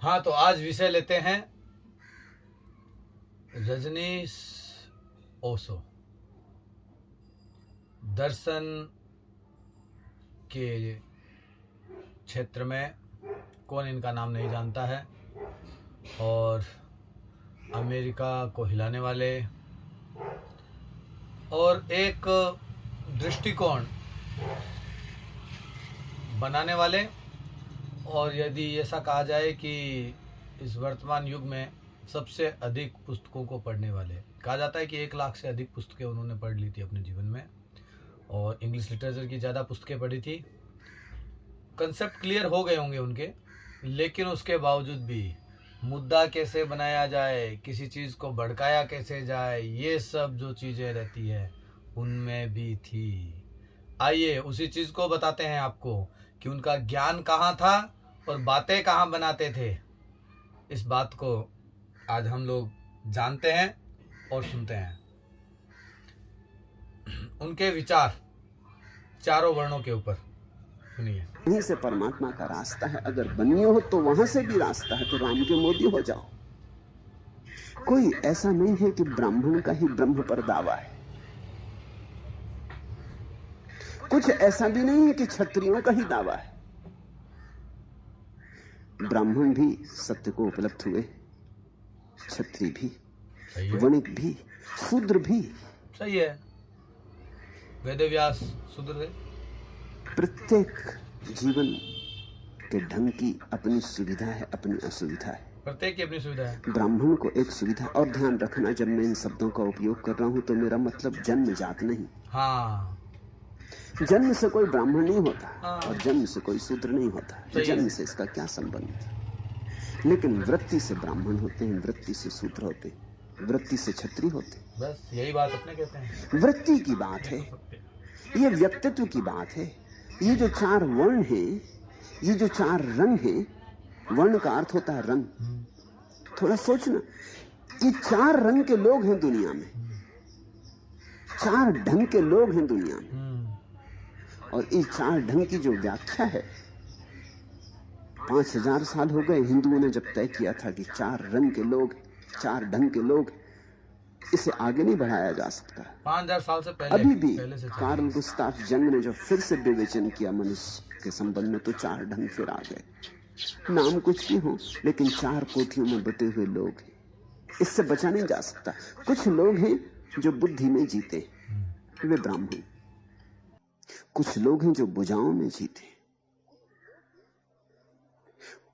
हाँ, तो आज विषय लेते हैं रजनीश ओशो। दर्शन के क्षेत्र में कौन इनका नाम नहीं जानता है, और अमेरिका को हिलाने वाले और एक दृष्टिकोण बनाने वाले, और यदि ऐसा कहा जाए कि इस वर्तमान युग में सबसे अधिक पुस्तकों को पढ़ने वाले। कहा जाता है कि 1 लाख से अधिक पुस्तकें उन्होंने पढ़ ली थी अपने जीवन में, और इंग्लिश लिटरेचर की ज़्यादा पुस्तकें पढ़ी थी। कंसेप्ट क्लियर हो गए होंगे उनके, लेकिन उसके बावजूद भी मुद्दा कैसे बनाया जाए, किसी चीज़ को भड़काया कैसे जाए, ये सब जो चीज़ें रहती है उनमें भी थी। आइए उसी चीज़ को बताते हैं आपको कि उनका ज्ञान कहाँ था और बातें कहाँ बनाते थे। इस बात को आज हम लोग जानते हैं और सुनते हैं। उनके विचार चारों वर्णों के ऊपर सुनिए। यहीं से परमात्मा का रास्ता है। अगर बनिए हो तो वहां से भी रास्ता है, तो राम के मोदी हो जाओ। कोई ऐसा नहीं है कि ब्राह्मण का ही ब्रह्म पर दावा है। कुछ ऐसा भी नहीं है कि क्षत्रियों का ही दावा है। ब्राह्मण भी सत्य को उपलब्ध हुए, क्षत्रिय भी, वणिक भी, शूद्र भी। सही है। वेदव्यास शूद्र थे। प्रत्येक जीवन के ढंग की अपनी सुविधा है, अपनी असुविधा है। प्रत्येक की अपनी सुविधा है। ब्राह्मण को एक सुविधा, और ध्यान रखना जब मैं इन शब्दों का उपयोग कर रहा हूं तो मेरा मतलब जन्म जात नहीं। हाँ, जन्म से कोई ब्राह्मण नहीं होता, हाँ। और जन्म से कोई शूद्र नहीं होता। जन्म से इसका क्या संबंध। लेकिन वृत्ति से ब्राह्मण होते हैं, वृत्ति से शूद्र होते हैं, वृत्ति से क्षत्रिय होते हैं। बस यही बात अपने कहते हैं। वृत्ति की बात है, ये व्यक्तित्व की बात है। ये जो 4 वर्ण हैं, ये जो 4 रंग हैं, वर्ण का अर्थ होता है रंग। थोड़ा सोचना, ये 4 रंग के लोग हैं दुनिया में, 4 ढंग के लोग हैं दुनिया में। और इस 4 ढंग की जो व्याख्या है, 5000 साल हो गए हिंदुओं ने जब तय किया था कि 4 रंग के लोग, 4 ढंग के लोग। इसे आगे नहीं बढ़ाया जा सकता। 5000 साल से पहले, अभी भी पहले से कार्ल गुस्ताफ जंग ने जो फिर से विवेचन किया मनुष्य के संबंध में, तो 4 ढंग फिर आ गए। नाम कुछ भी हो, लेकिन 4 कोठियों में बटे हुए लोग हैं। इससे बचा नहीं जा सकता। कुछ लोग हैं जो बुद्धि में जीते, वे ब्राह्मण। कुछ लोग हैं जो भुजाओं में जीते।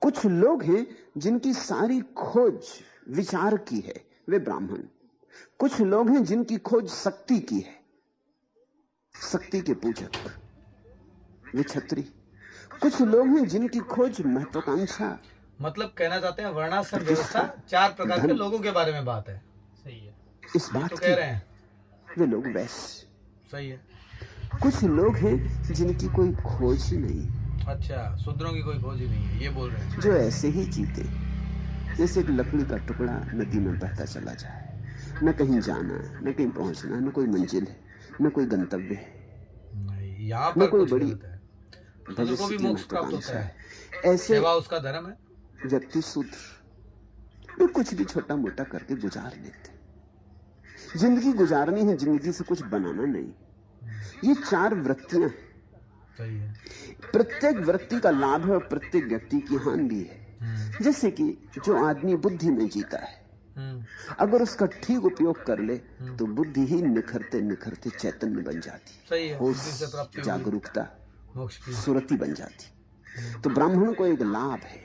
कुछ लोग हैं जिनकी सारी खोज विचार की है, वे ब्राह्मण। कुछ लोग हैं जिनकी खोज शक्ति की है, शक्ति के पूजक, वे क्षत्रिय। कुछ लोग हैं जिनकी खोज महत्वाकांक्षा, मतलब कहना चाहते हैं वर्णाश्रम व्यवस्था 4 प्रकार के लोगों के बारे में बात है। सही है, इस बात तो कह रहे हैं वे लोग वैश्य। सही है। कुछ लोग हैं जिनकी कोई खोज ही नहीं। अच्छा, शूद्रों की कोई खोज ही नहीं है, ये बोल रहे हैं। जो ऐसे ही जीते, जैसे एक लकड़ी का टुकड़ा नदी में बहता चला जाए, न कहीं जाना, न कहीं पहुंचना, न कोई मंजिल है, न कोई गंतव्य है, नहीं, यहाँ न पर कोई कुछ बड़ी गलत है। शूद्र को भी मोक्ष प्राप्त होता है, ऐसे सेवा उसका धर्म है। व्यक्ति शूद्र, वे कुछ भी छोटा मोटा करके गुजार लेते। जिंदगी गुजारनी है, जिंदगी से कुछ बनाना नहीं। ये 4 वृत्तियां, सही है। प्रत्येक वृत्ति का लाभ है और प्रत्येक व्यक्ति की हानि भी है। जैसे कि जो आदमी बुद्धि में जीता है, अगर उसका ठीक उपयोग कर ले तो बुद्धि ही निखरते निखरते चैतन्य बन जाती, सही है। होश, बुद्धि से प्राप्ति हुई, जागरूकता, मोक्ष की सुरति बन जाती। तो ब्राह्मण को एक लाभ है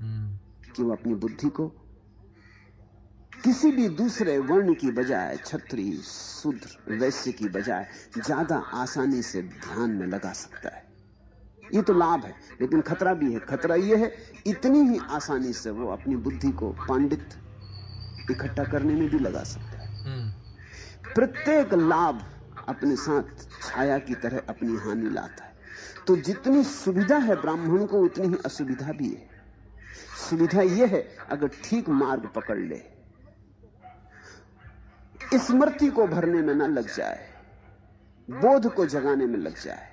कि वो अपनी बुद्धि को किसी भी दूसरे वर्ण की बजाय, क्षत्रिय, शूद्र, वैश्य की बजाय ज्यादा आसानी से ध्यान में लगा सकता है। ये तो लाभ है, लेकिन खतरा भी है। खतरा ये है, इतनी ही आसानी से वो अपनी बुद्धि को पांडित इकट्ठा करने में भी लगा सकता है। प्रत्येक लाभ अपने साथ छाया की तरह अपनी हानि लाता है। तो जितनी सुविधा है ब्राह्मण को, उतनी ही असुविधा भी है। सुविधा यह है, अगर ठीक मार्ग पकड़ ले, स्मृति को भरने में न लग जाए, बोध को जगाने में लग जाए,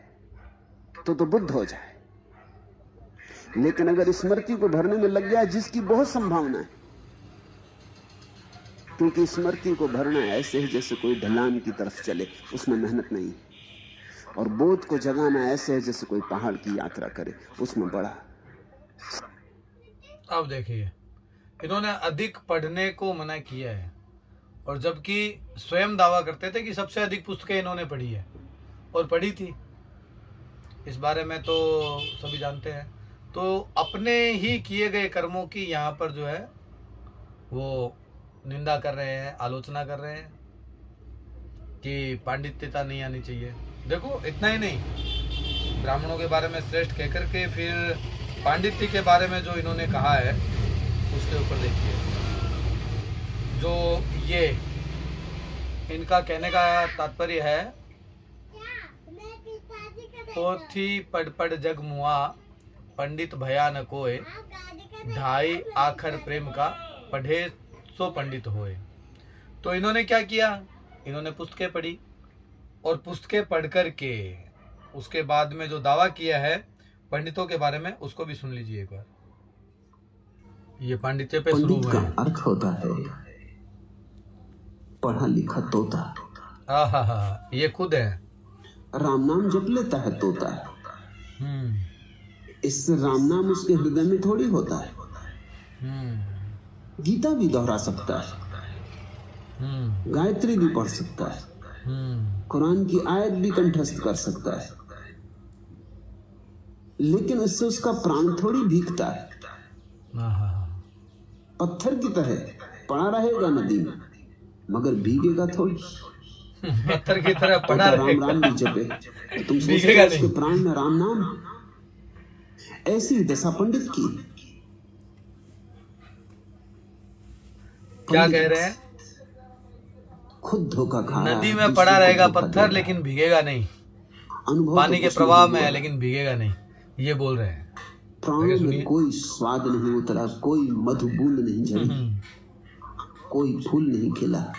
तो बुद्ध हो जाए। लेकिन अगर स्मृति को भरने में लग गया, जिसकी बहुत संभावना है, क्योंकि स्मृति को भरना ऐसे है जैसे कोई ढलान की तरफ चले, उसमें मेहनत नहीं, और बोध को जगाना ऐसे है जैसे कोई पहाड़ की यात्रा करे, उसमें बड़ा। अब देखिए, इन्होंने अधिक पढ़ने को मना किया है, और जबकि स्वयं दावा करते थे कि सबसे अधिक पुस्तकें इन्होंने पढ़ी है, और पढ़ी थी, इस बारे में तो सभी जानते हैं। तो अपने ही किए गए कर्मों की यहाँ पर जो है वो निंदा कर रहे हैं, आलोचना कर रहे हैं कि पांडित्यता नहीं आनी चाहिए। देखो, इतना ही नहीं, ब्राह्मणों के बारे में श्रेष्ठ कहकर के फिर पांडित्य के बारे में जो इन्होंने कहा है उसके ऊपर देखिए, जो ये इनका कहने का तात्पर्य है, पोथी पढ़ पढ़ जग मुआ, पंडित भया न कोय, ढाई आखर प्रेम का, पढ़े सो पंडित होए। तो इन्होंने क्या किया, इन्होंने पुस्तकें पढ़ी, और पुस्तकें पढ़ कर के उसके बाद में जो दावा किया है पंडितों के बारे में, उसको भी सुन लीजिए एक बार। ये पांडित्य पे शुरू हुआ है। अर्थ होता है पढ़ा लिखा तोता। आहा, ये खुद है। राम नाम जप लेता है तोता। इससे राम नाम उसके हृदय में थोड़ी होता है। गीता भी दोहरा सकता है, गायत्री भी पढ़ सकता है, कुरान की आयत भी कंठस्थ कर सकता है, लेकिन इससे उसका प्राण थोड़ी भीगता है। पत्थर की तरह पड़ा रहेगा नदी में, मगर भीगेगा थोड़ी। पत्थर की तरह पड़ा रहेगा। राम राम भी जपे, तुम सोचते हो उसके प्राण में राम नाम? ऐसी दशा पंडित की। क्या कह रहे हैं? खुद धोखा खा रहा है। नदी में पड़ा रहेगा पत्थर, लेकिन भीगेगा नहीं। पानी के प्रवाह में है, लेकिन भीगेगा नहीं, ये बोल रहे हैं। प्राणों में कोई स्वाद नहीं उतरा, कोई मधु बूंद नहीं झरी, कोई फूल नहीं खिला,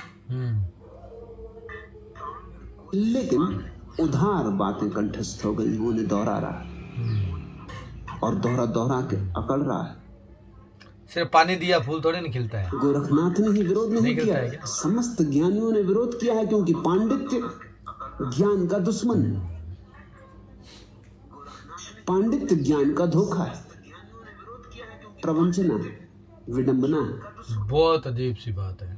लेकिन उधार बातें कंठस्थ हो गई। उन्हें दोहरा रहा और दोहरा दोहरा के अकड़ रहा है। सिर्फ पानी दिया फूल थोड़ी नहीं खिलता है। गोरखनाथ ने ही विरोध नहीं किया है, समस्त ज्ञानियों ने विरोध किया है, क्योंकि पांडित्य ज्ञान का दुश्मन है। पांडित्य ज्ञान का धोखा है, प्रवंचना, विडंबना। बहुत अजीब सी बात है।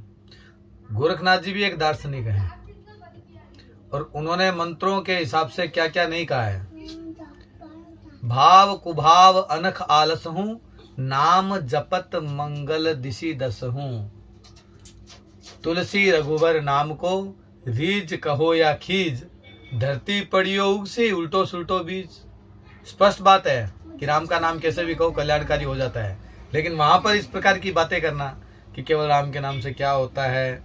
गोरखनाथ जी भी एक दार्शनिक हैं, और उन्होंने मंत्रों के हिसाब से क्या क्या नहीं कहा है। भाव कुभाव अनख आलस हूँ, नाम जपत मंगल दिशि दस हूँ, तुलसी रघुवर नाम को, रीज कहो या खीज, धरती पड़ियो उग से उल्टो सुल्टो बीज। स्पष्ट बात है कि राम का नाम कैसे भी कहो कल्याणकारी हो जाता है, लेकिन वहां पर इस प्रकार की बातें करना कि केवल राम के नाम से क्या होता है,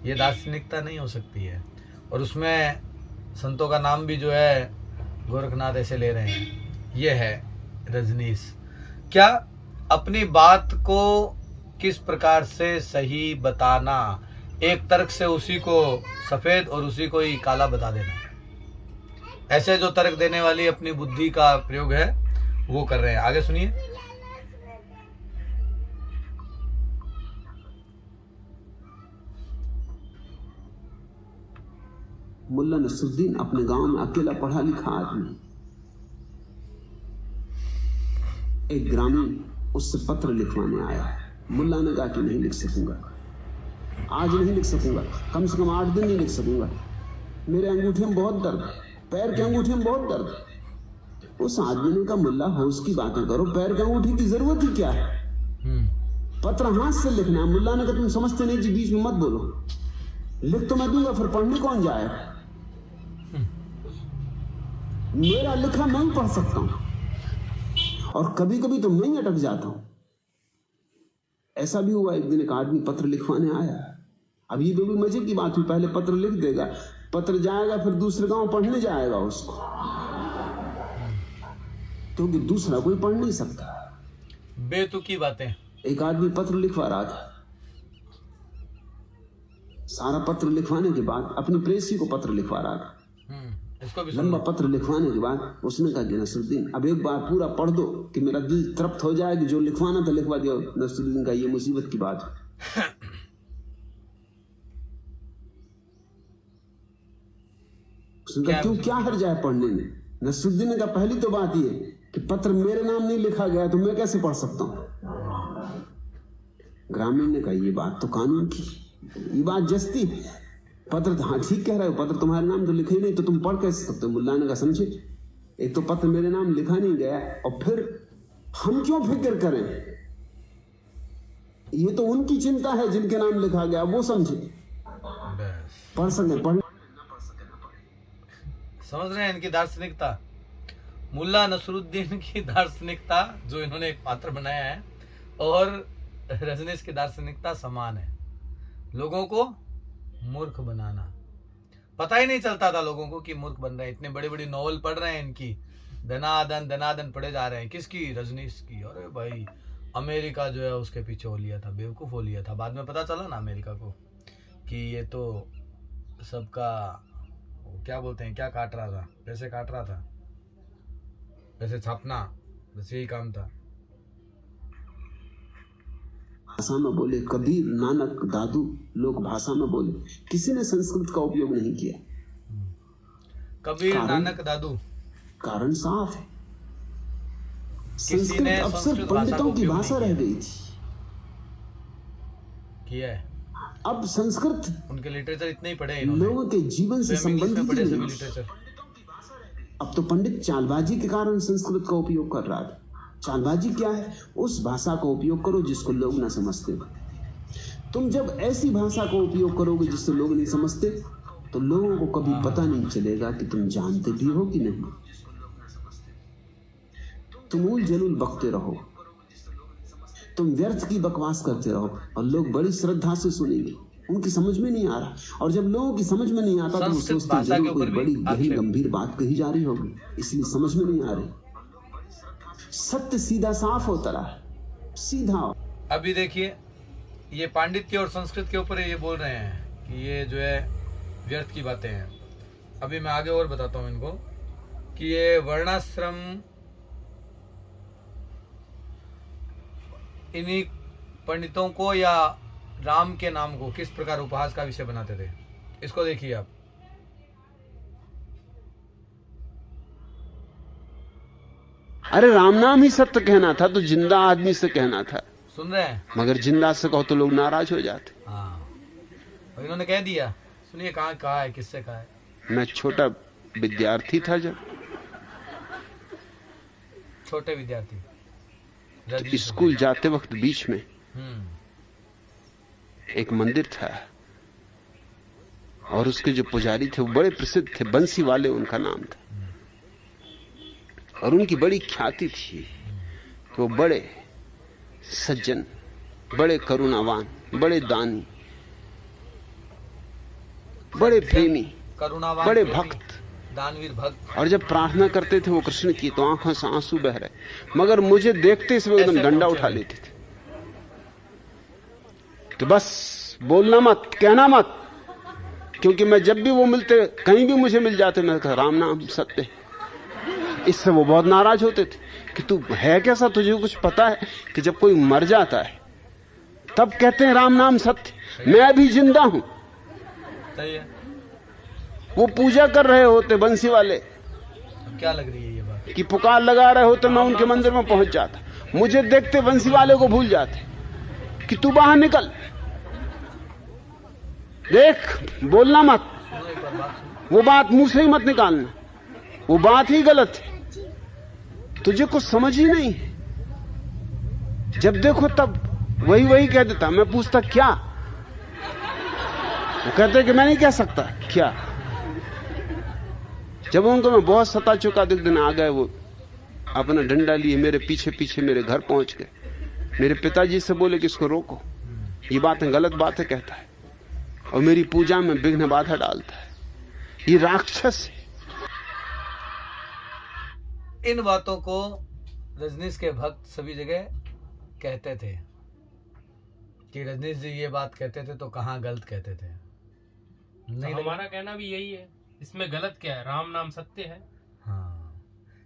ये दार्शनिकता नहीं हो सकती है। और उसमें संतों का नाम भी जो है गोरखनाथ ऐसे ले रहे हैं। ये है रजनीश। क्या अपनी बात को किस प्रकार से सही बताना, एक तर्क से उसी को सफेद और उसी को ही काला बता देना, ऐसे जो तर्क देने वाली अपनी बुद्धि का प्रयोग है वो कर रहे हैं। आगे सुनिए। मुल्ला नसरुद्दीन अपने गांव में अकेला पढ़ा लिखा आदमी। एक ग्रामीण उससे पत्र लिखवाने आया। मुल्ला ने कहा कि नहीं लिख सकूंगा, आज नहीं लिख सकूंगा, कम से कम 8 दिन नहीं लिख सकूंगा, मेरे अंगूठे में बहुत दर्द है, पैर के अंगूठे में बहुत दर्द है। उस आदमी ने कहा, मुल्ला होश की बातें करो, पैर के अंगूठे की जरूरत ही क्या है, पत्र हाथ से लिखना है। मुल्ला ने कहा, तुम समझते नहीं जी, बीच में मत बोलो, लिख तो मैं दूंगा, फिर पढ़ने कौन जाएगा? मेरा लिखा मैं ही पढ़ सकता हूं, और कभी कभी तो मैं ही अटक जाता हूं। ऐसा भी हुआ, एक दिन एक आदमी पत्र लिखवाने आया। अब ये भी मजे की बात हुई, पहले पत्र लिख देगा, पत्र जाएगा, फिर दूसरे गांव पढ़ने जाएगा उसको, क्योंकि दूसरा कोई पढ़ नहीं सकता। बेतुकी बातें। एक आदमी पत्र लिखवा रहा था, सारा पत्र लिखवाने के बाद अपनी प्रेसी को पत्र लिखवा रहा था। इसको भी लंबा पत्र लिखवाने के बाद उसने कहा कि नसरुद्दीन अब एक बार पूरा पढ़ दो कि मेरा दिल तृप्त हो जाए कि जो लिखवाना था लिखवा दिया। नसरुद्दीन का ये मुसीबत की बात है। उसने कहा क्यों, क्या हर्ज है पढ़ने में? नसरुद्दीन ने कहा पहली तो बात ये कि पत्र मेरे नाम नहीं लिखा गया तो मैं कैसे पढ़ सकता हूं। ग्रामीण ने कहा ये बात तो कानून की, ये बात जस्ती। पत्र हाँ ठीक कह रहे हो, पत्र तुम्हारे नाम तो लिखे ही नहीं तो तुम पढ़ कैसे सकते हो? मुल्ला ने कहा समझे, एक तो पत्र मेरे नाम लिखा नहीं गया और फिर हम क्यों फिक्र करें, ये तो उनकी चिंता है जिनके नाम लिखा गया, वो समझे पढ़ सके पढ़। समझ रहे हैं इनकी दार्शनिकता, मुल्ला नसरुद्दीन की दार्शनिकता जो इन्होंने एक पात्र बनाया है और रजनीश की दार्शनिकता समान है। लोगों को मूर्ख बनाना, पता ही नहीं चलता था लोगों को कि मूर्ख बन रहे हैं। इतने बड़ी बड़ी नॉवल पढ़ रहे हैं इनकी, धनाधन धनाधन पढ़े जा रहे हैं। किसकी? रजनीश की। अरे भाई अमेरिका जो है उसके पीछे हो लिया था, बेवकूफ़ हो लिया था। बाद में पता चला ना अमेरिका को कि ये तो सबका क्या बोलते हैं, क्या काट रहा था, पैसे काट रहा था, पैसे छापना, बस यही काम था। भाषा में बोले कबीर, नानक, दादू, लोग भाषा में बोले, किसी ने संस्कृत का उपयोग नहीं किया। कबीर, नानक, दादू, कारण साफ है, किसी ने संस्कृत अब सिर्फ पंडितों की भाषा रह गई थी। किया है अब संस्कृत, उनके लिटरेचर इतने ही पढ़े इन्होंने, लोगों के जीवन से संबंधित पढ़े सभी लिटरेचर। अब तो पंडित चालबाजी के कारण संस्कृत का उपयोग कर रहा है। चालबाजी क्या है? उस भाषा का उपयोग करो जिसको लोग ना समझते। तुम जब ऐसी भाषा का उपयोग करोगे जिससे लोग नहीं समझते तो लोगों को कभी पता नहीं चलेगा कि तुम जानते भी हो कि नहीं। तुम उल जलूल बकते रहो, तुम व्यर्थ की बकवास करते रहो और लोग बड़ी श्रद्धा से सुनेंगे। उनकी समझ में नहीं आ रहा, और जब लोगों की समझ में नहीं आता तो वो सोचते जरूर कोई बड़ी गहरी गंभीर बात कही जा रही होगी, इसलिए समझ में नहीं आ रही। सत्य सीधा साफ होता रहा, सीधा। अभी देखिए ये पांडित्य और संस्कृत के ऊपर ये बोल रहे हैं कि ये जो है व्यर्थ की बातें हैं। अभी मैं आगे और बताता हूं इनको कि ये वर्णाश्रम इन्हीं पंडितों को या राम के नाम को किस प्रकार उपहास का विषय बनाते थे। इसको देखिए आप। अरे राम नाम ही सत्य कहना था तो जिंदा आदमी से कहना था। सुन रहे हैं? मगर जिंदा से कहो तो लोग नाराज हो जाते। हाँ, और इन्होंने कह दिया। सुनिए कहाँ कहा है, किससे कहा है। मैं छोटा विद्यार्थी था, जब छोटे विद्यार्थी तो स्कूल जाते वक्त बीच में एक मंदिर था और उसके जो पुजारी थे वो बड़े प्रसिद्ध थे, बंसी वाले उनका नाम था, और उनकी बड़ी ख्याति थी। वो बड़े सज्जन, बड़े करुणावान, बड़े दानी, बड़े प्रेमी, बड़े भक्त, दानवीर भक्त। और जब प्रार्थना करते थे वो कृष्ण की तो आंखों से आंसू बह रहे, मगर मुझे देखते इस वक्त एकदम डंडा उठा लेते थे कि बस बोलना मत, कहना मत, क्योंकि मैं जब भी वो मिलते, कहीं भी मुझे मिल जाते, मैं कहा राम नाम सत्य। इससे वो बहुत नाराज होते थे कि तू है कैसा, तुझे कुछ पता है कि जब कोई मर जाता है तब कहते हैं राम नाम सत्य, मैं अभी जिंदा हूं। सही है। वो पूजा कर रहे होते बंसी वाले, क्या लग रही है ये बात, कि पुकार लगा रहे होते, मैं उनके मंदिर में पहुंच जाता, मुझे देखते बंसी वाले को भूल जाते कि तू बाहर निकल, देख, बोलना मत, वो बात मुंह से ही मत निकालना, वो बात ही गलत है, तुझे कुछ समझ ही नहीं। जब देखो तब वही वही कह देता। मैं पूछता क्या, वो कहते कि मैं नहीं कह सकता क्या। जब उनको मैं बहुत सता चुका, एक दिन आ गए वो अपना डंडा लिए, मेरे पीछे पीछे मेरे घर पहुंच गए। मेरे पिताजी से बोले कि इसको रोको, ये बातें गलत बातें कहता है और मेरी पूजा में विघ्न बाधा डालता है, ये राक्षस है। इन बातों को रजनीश के भक्त सभी जगह कहते थे कि रजनीश जी ये बात कहते थे तो कहाँ गलत कहते थे। नहीं, हमारा कहना भी यही है इसमें गलत क्या है? राम नाम सत्य है। हाँ,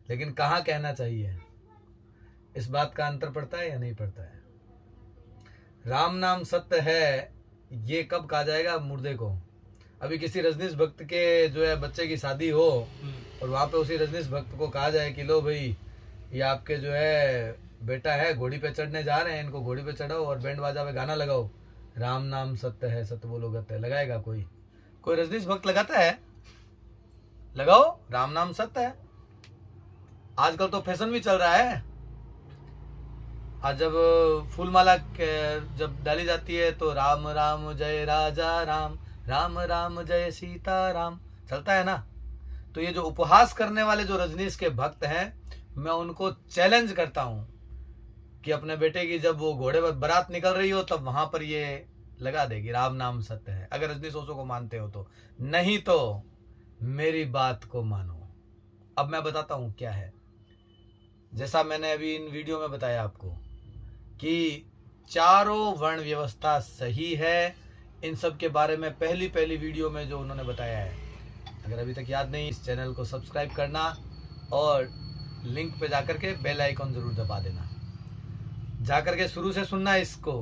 लेकिन कहाँ कहना चाहिए, इस बात का अंतर पड़ता है या नहीं पड़ता है? राम नाम सत्य है, ये कब कहा जाएगा? मुर्दे को। अभी किसी रजनीश भक्त के जो है बच्चे की शादी हो और वहाँ पे उसी रजनीश भक्त को कहा जाए कि लो भाई, ये आपके जो है बेटा है, घोड़ी पे चढ़ने जा रहे हैं, इनको घोड़ी पे चढ़ाओ और बैंड बाजा पे गाना लगाओ, राम नाम सत्य है, सत्य बोलो गत्य है, लगाएगा कोई? कोई रजनीश भक्त लगाता है? लगाओ, राम नाम सत्य है। आजकल तो फैशन भी चल रहा है। आज जब फूलमाला जब डाली जाती है तो राम राम जय राजा राम, राम राम जय सीता राम चलता है ना। तो ये जो उपहास करने वाले जो रजनीश के भक्त हैं, मैं उनको चैलेंज करता हूं कि अपने बेटे की जब वो घोड़े पर बारात निकल रही हो तब वहां पर ये लगा देगी राम नाम सत्य है, अगर रजनीश ओशो को मानते हो तो। नहीं तो मेरी बात को मानो। अब मैं बताता हूं क्या है। जैसा मैंने अभी इन वीडियो में बताया आपको कि चारों वर्ण व्यवस्था सही है, इन सब के बारे में पहली वीडियो में जो उन्होंने बताया है। अगर अभी तक याद नहीं, इस चैनल को सब्सक्राइब करना और लिंक पे जाकर के बेल आइकन जरूर दबा देना, जाकर के शुरू से सुनना इसको।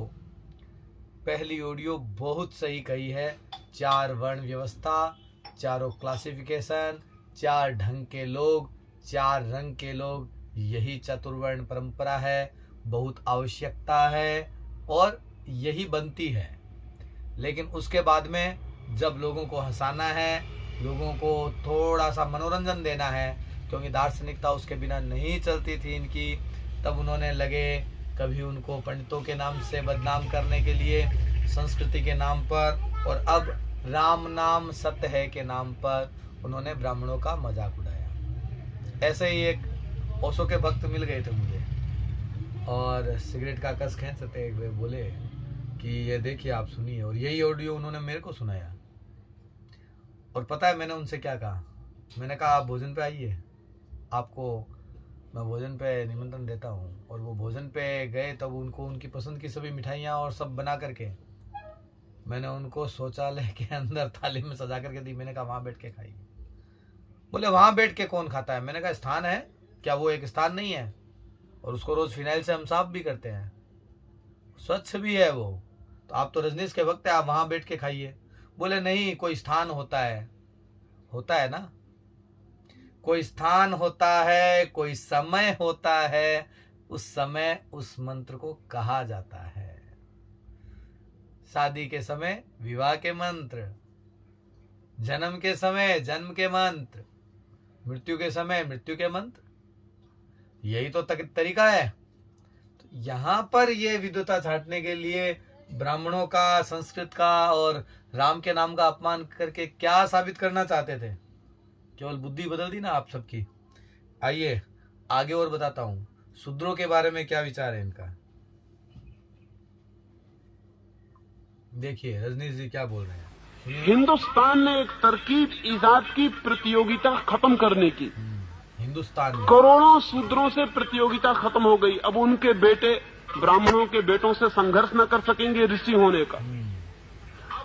पहली ऑडियो बहुत सही कही है। 4 वर्ण व्यवस्था, चारों क्लासिफिकेशन, 4 ढंग के लोग, 4 रंग के लोग, यही चतुर्वर्ण परंपरा है, बहुत आवश्यकता है और यही बनती है। लेकिन उसके बाद में जब लोगों को हंसाना है, लोगों को थोड़ा सा मनोरंजन देना है, क्योंकि दार्शनिकता उसके बिना नहीं चलती थी इनकी, तब उन्होंने लगे कभी उनको पंडितों के नाम से बदनाम करने के लिए, संस्कृति के नाम पर, और अब राम नाम सत्य है के नाम पर उन्होंने ब्राह्मणों का मजाक उड़ाया। ऐसे ही एक ओशो के भक्त मिल गए थे मुझे और सिगरेट का कस खींचते हुए बोले कि ये देखिए आप सुनिए, और यही ऑडियो उन्होंने मेरे को सुनाया। और पता है मैंने उनसे क्या कहा? मैंने कहा आप भोजन पे आइए, आपको मैं भोजन पे निमंत्रण देता हूँ। और वो भोजन पे गए तब उनको उनकी पसंद की सभी मिठाइयाँ और सब बना करके मैंने उनको शौचालय के अंदर थाली में सजा करके दी। मैंने कहा वहाँ बैठ के खाइए। बोले वहाँ बैठ के कौन खाता है? मैंने कहा स्थान है क्या, वो एक स्थान नहीं है? और उसको रोज फिनाइल से हम साफ भी करते हैं, स्वच्छ भी है वो। तो आप तो रजनीश के वक्त है, आप वहां बैठ के खाइए। बोले नहीं, कोई स्थान होता है। होता है ना, कोई स्थान होता है, कोई समय होता है, उस समय उस मंत्र को कहा जाता है। शादी के समय विवाह के मंत्र, जन्म के समय जन्म के मंत्र, मृत्यु के समय मृत्यु के मंत्र, यही तो तरीका है। तो यहाँ पर ये विद्वता छांटने के लिए ब्राह्मणों का, संस्कृत का और राम के नाम का अपमान करके क्या साबित करना चाहते थे? केवल बुद्धि बदल दी ना आप सबकी। आइए आगे और बताता हूँ शूद्रों के बारे में क्या विचार है इनका। देखिए रजनीश जी क्या बोल रहे हैं। हिंदुस्तान ने एक तरकीब ईजाद की प्रतियोगिता खत्म करने की। हिंदुस्तान में करोड़ों शूद्रों से प्रतियोगिता खत्म हो गई। अब उनके बेटे ब्राह्मणों के बेटों से संघर्ष न कर सकेंगे ऋषि होने का।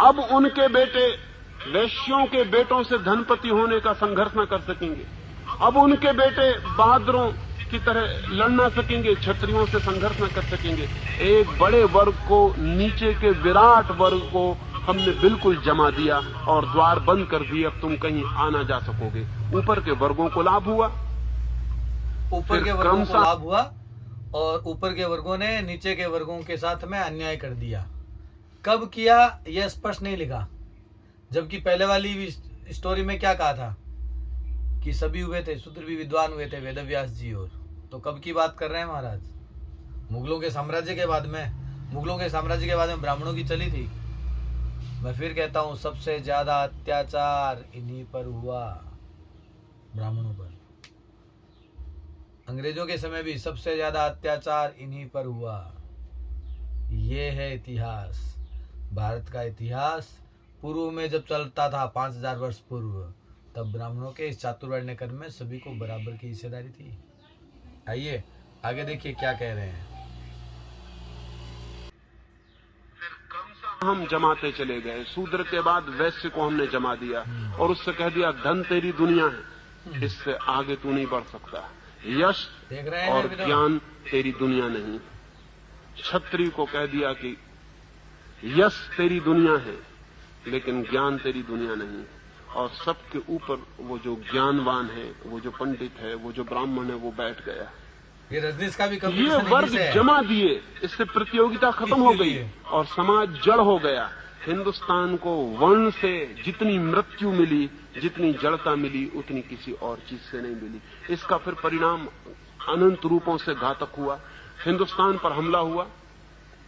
अब उनके बेटे वैश्यों के बेटों से धनपति होने का संघर्ष न कर सकेंगे। अब उनके बेटे बहादुरों की तरह लड़ न सकेंगे, क्षत्रियों से संघर्ष न कर सकेंगे। एक बड़े वर्ग को, नीचे के विराट वर्ग को हमने बिल्कुल जमा दिया और द्वार बंद कर दिए। अब तुम कहीं आ ना जा सकोगे। ऊपर के वर्गों को लाभ हुआ, ऊपर के वर्गों को लाभ हुआ और ऊपर के वर्गों ने नीचे के वर्गों के साथ में अन्याय कर दिया। कब किया यह स्पष्ट नहीं लिखा, जबकि पहले वाली स्टोरी में क्या कहा था कि सभी हुए थे, शूद्र भी विद्वान हुए थे, वेदव्यास जी। और तो कब की बात कर रहे हैं महाराज? मुगलों के साम्राज्य के बाद में। मुगलों के साम्राज्य के बाद में ब्राह्मणों की चली थी। मैं फिर कहता हूं सबसे ज्यादा अत्याचार इन्हीं पर हुआ, ब्राह्मणों पर। अंग्रेजों के समय भी सबसे ज्यादा अत्याचार इन्हीं पर हुआ। ये है इतिहास, भारत का इतिहास। पूर्व में जब चलता था 5000 वर्ष पूर्व, तब ब्राह्मणों के इस चातुर्वर्ण कर्म में सभी को बराबर की हिस्सेदारी थी। आइए आगे देखिए क्या कह रहे हैं। फिर क्रमशः हम जमाते चले गए। शूद्र के बाद वैश्य को हमने जमा दिया और उससे कह दिया धन तेरी दुनिया है, इससे आगे तू नहीं बढ़ सकता। यश और ज्ञान तेरी दुनिया नहीं। क्षत्रिय को कह दिया कि यश तेरी दुनिया है लेकिन ज्ञान तेरी दुनिया नहीं। और सबके ऊपर वो जो ज्ञानवान है, वो जो पंडित है, वो जो ब्राह्मण है, वो बैठ गया। ये रजनीश का भी ये कंपटीशन वर्ग जमा दिए, इससे प्रतियोगिता खत्म हो गई और समाज जड़ हो गया। हिंदुस्तान को वर्ण से जितनी मृत्यु मिली, जितनी जड़ता मिली, उतनी किसी और चीज से नहीं मिली। इसका फिर परिणाम अनंत रूपों से घातक हुआ। हिंदुस्तान पर हमला हुआ।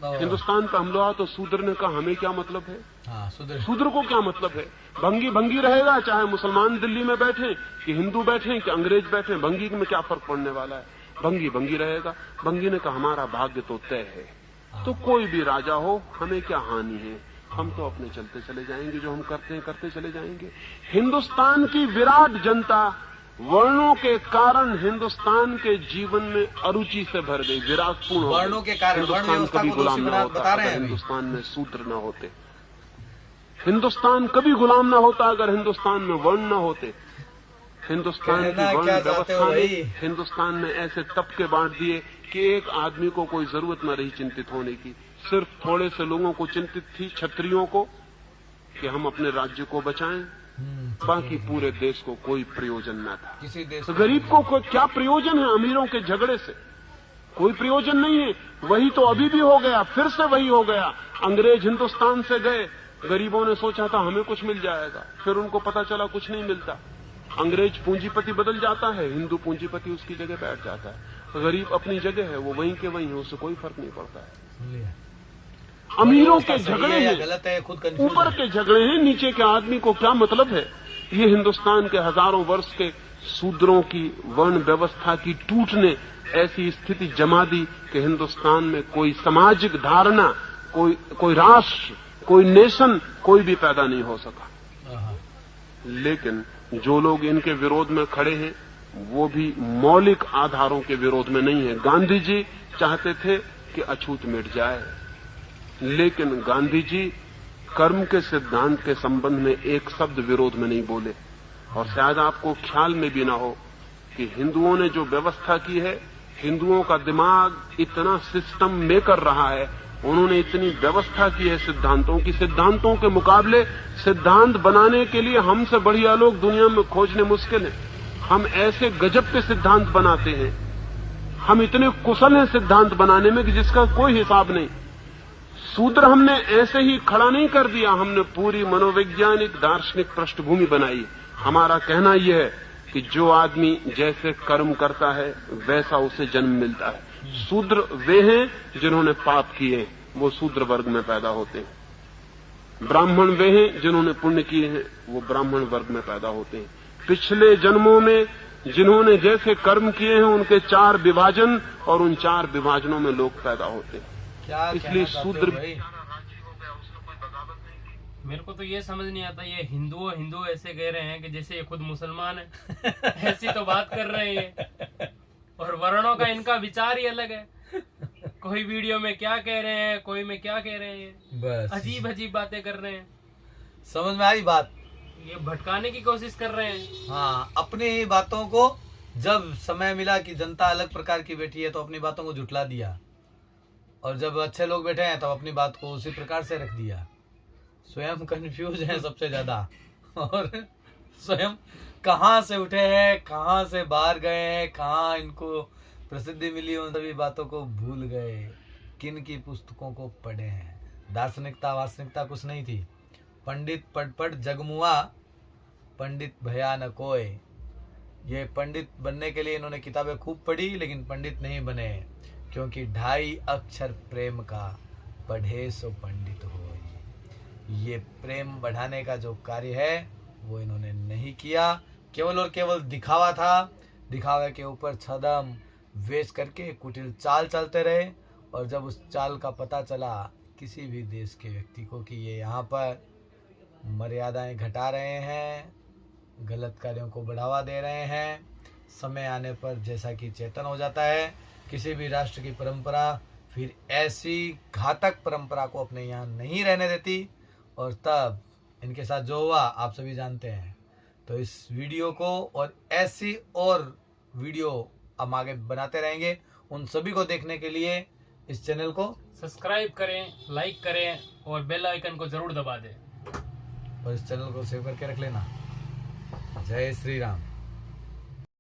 हिंदुस्तान पर हमला हुआ तो शूद्र ने कहा हमें क्या मतलब है। हाँ, शूद्र को क्या मतलब है। भंगी भंगी रहेगा, चाहे मुसलमान दिल्ली में बैठे कि हिंदू बैठे कि अंग्रेज बैठे, भंगी में क्या फर्क पड़ने वाला है। भंगी भंगी रहेगा। भंगी ने कहा हमारा भाग्य तो तय है, तो कोई भी राजा हो हमें क्या हानि है, हम तो अपने चलते चले जाएंगे, जो हम करते हैं करते चले जाएंगे। हिंदुस्तान की विराट जनता वर्णों के कारण हिंदुस्तान के जीवन में अरुचि से भर गई, विराटपूर्ण हो गई। वर्णों के कारण हिंदुस्तान कभी गुलाम न होता अगर हिंदुस्तान में शूद्र न होते। हिंदुस्तान कभी गुलाम न होता अगर हिंदुस्तान में वर्ण न होते। हिंदुस्तान की वर्ण व्यवस्था ने हिंदुस्तान में ऐसे तबके बांट दिए कि एक आदमी को कोई जरूरत न रही चिंतित होने की। सिर्फ थोड़े से लोगों को चिंतित थी, क्षत्रियों को, कि हम अपने राज्य को बचाएं। बाकी पूरे देश को कोई प्रयोजन न था। किसी देश तो गरीब को क्या प्रयोजन है अमीरों के झगड़े से? कोई प्रयोजन नहीं है। वही तो अभी भी हो गया, फिर से वही हो गया। अंग्रेज हिंदुस्तान से गए, गरीबों ने सोचा था हमें कुछ मिल जाएगा, फिर उनको पता चला कुछ नहीं मिलता। अंग्रेज पूंजीपति बदल जाता है, हिंदू पूंजीपति उसकी जगह बैठ जाता है। गरीब अपनी जगह है, वो वहीं के वहीं है, उससे कोई फर्क नहीं पड़ता है। अमीरों के झगड़े हैं, गलत है, खुद ऊपर के झगड़े हैं, नीचे के आदमी को क्या मतलब है। ये हिंदुस्तान के हजारों वर्ष के शूद्रों की वर्ण व्यवस्था की टूट ने ऐसी स्थिति जमा दी कि हिंदुस्तान में कोई सामाजिक धारणा, कोई राष्ट्र, कोई नेशन, कोई भी पैदा नहीं हो सका। लेकिन जो लोग इनके विरोध में खड़े हैं वो भी मौलिक आधारों के विरोध में नहीं है। गांधी जी चाहते थे कि अछूत मिट जाए, लेकिन गांधी जी कर्म के सिद्धांत के संबंध में एक शब्द विरोध में नहीं बोले। और शायद आपको ख्याल में भी ना हो कि हिंदुओं ने जो व्यवस्था की है, हिंदुओं का दिमाग इतना सिस्टम मेकर रहा है, उन्होंने इतनी व्यवस्था की है सिद्धांतों की। सिद्धांतों के मुकाबले सिद्धांत बनाने के लिए हमसे बढ़िया लोग दुनिया में खोजने मुश्किल है। हम ऐसे गजब के सिद्धांत बनाते हैं, हम इतने कुशल हैं सिद्धांत बनाने में कि जिसका कोई हिसाब नहीं। सूत्र हमने ऐसे ही खड़ा नहीं कर दिया, हमने पूरी मनोवैज्ञानिक दार्शनिक पृष्ठभूमि बनाई। हमारा कहना यह है कि जो आदमी जैसे कर्म करता है वैसा उसे जन्म मिलता है। शूद्र वे हैं जिन्होंने पाप किए, वो शूद्र वर्ग में पैदा होते हैं। ब्राह्मण वे हैं जिन्होंने पुण्य किए हैं, वो ब्राह्मण वर्ग में पैदा होते हैं। पिछले जन्मों में जिन्होंने जैसे कर्म किए हैं उनके 4 विभाजन, और उन 4 विभाजनों में लोग पैदा होते हैं। इसलिए शूद्र मेरे को तो ये समझ नहीं आता, ये हिंदू ऐसे कह रहे हैं कि जैसे ये खुद मुसलमान है ऐसी तो बात कर रहे हैं। और वर्णों का इनका विचार ही अलग है। कोई वीडियो में क्या कह रहे हैं, कोई में क्या कह रहे हैं, बस अजीब अजीब बातें कर रहे हैं। समझ में आई बात? ये भटकाने की कोशिश कर रहे हैं। हाँ, अपनी ही बातों को जब समय मिला कि जनता अलग प्रकार की बैठी है तो अपनी बातों को झुठला दिया, और जब अच्छे लोग बैठे हैं तो अपनी बात को उसी प्रकार से रख दिया। स्वयं कंफ्यूज है सबसे ज्यादा, और स्वयं कहाँ से उठे हैं, कहाँ से बाहर गए हैं, कहाँ इनको प्रसिद्धि मिली, उन सभी बातों को भूल गए। किन की पुस्तकों को पढ़े हैं। दार्शनिकता वास्तविकता कुछ नहीं थी। पंडित पढ़ जगमुआ, पंडित भया न कोय। ये पंडित बनने के लिए इन्होंने किताबें खूब पढ़ी, लेकिन पंडित नहीं बने, क्योंकि 2.5 अक्षर प्रेम का पढ़े सो पंडित हो। ये प्रेम बढ़ाने का जो कार्य है वो इन्होंने नहीं किया। केवल और केवल दिखावा था। दिखावे के ऊपर छदम वेश करके कुटिल चाल चलते रहे, और जब उस चाल का पता चला किसी भी देश के व्यक्ति को कि ये यहाँ पर मर्यादाएं घटा रहे हैं, गलत कार्यों को बढ़ावा दे रहे हैं, समय आने पर जैसा कि चेतन हो जाता है, किसी भी राष्ट्र की परंपरा फिर ऐसी घातक परंपरा को अपने यहाँ नहीं रहने देती, और तब इनके साथ जो हुआ आप सभी जानते हैं। तो इस वीडियो को और ऐसी और वीडियो हम आगे बनाते रहेंगे। उन सभी को देखने के लिए इस चैनल को सब्सक्राइब करें, लाइक करें और बेल आइकन को जरूर दबा दें। और इस चैनल को सेव करके रख लेना। जय श्री राम।